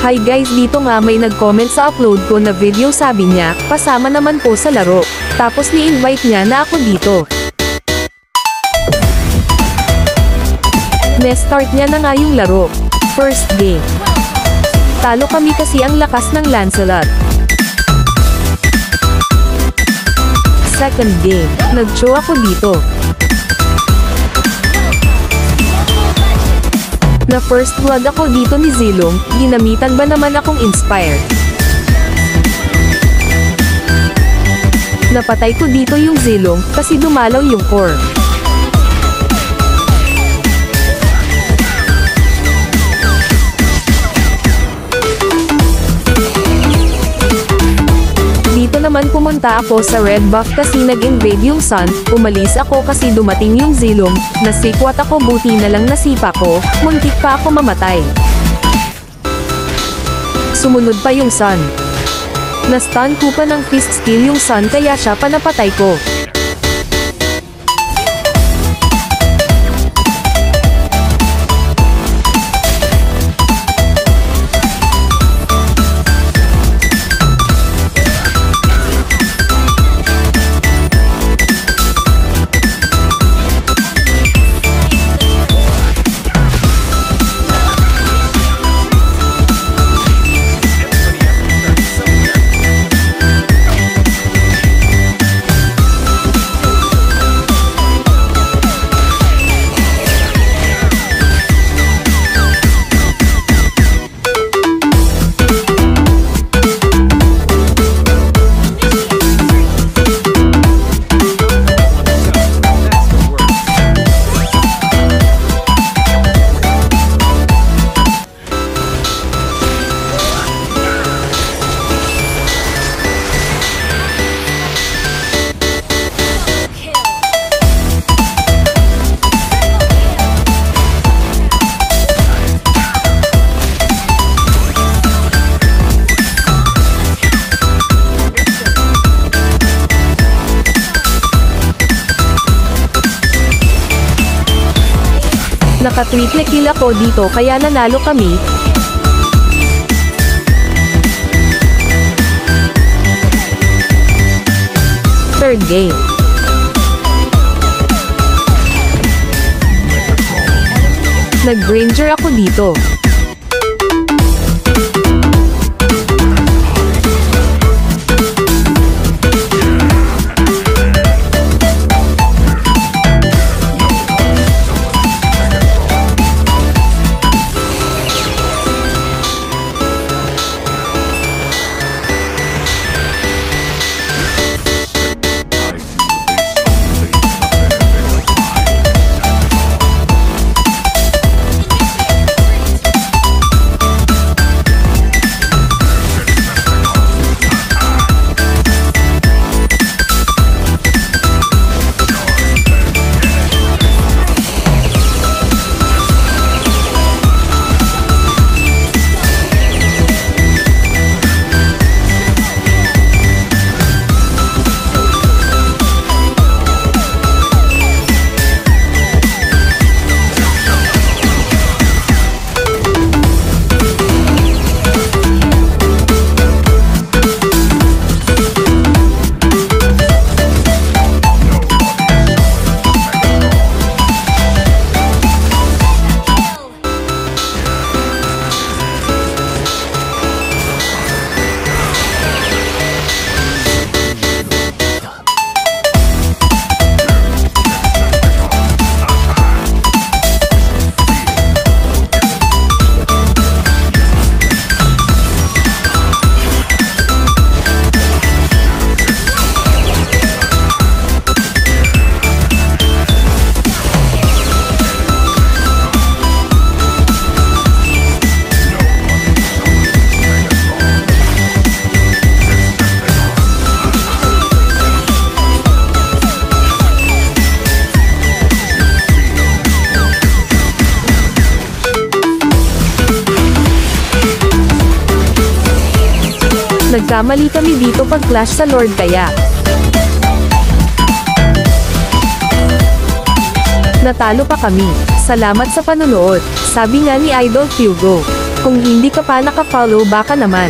Hi guys, dito nga may nag-comment sa upload ko na video, sabi niya, pasama naman po sa laro. Tapos ni-invite niya na ako dito. Ne-start niya na nga yung laro. First game. Talo kami kasi ang lakas ng Lancelot. Second game. Nag-show ako dito. Na first blood ako dito ni Zilong, ginamitan ba naman akong inspire. Napatay ko dito yung Zilong, kasi dumalaw yung core. Dito naman pumunta ako sa red buff kasi nag-invade yung sun, umalis ako kasi dumating yung Zilong, nasikwat ako, buti na lang nasipa ko, muntik pa ako mamatay. Sumunod pa yung sun. Na-stun ko pa ng fist skill yung sun kaya siya pa napatay ko. Naka-triple kill ako dito kaya nanalo kami. Third game. Nag-ranger ako dito. Nagkamali kami dito pag clash sa Lord kaya natalo pa kami. Salamat sa panonood, sabi nga ni Idol Hugo. Kung hindi ka pa naka-follow baka naman.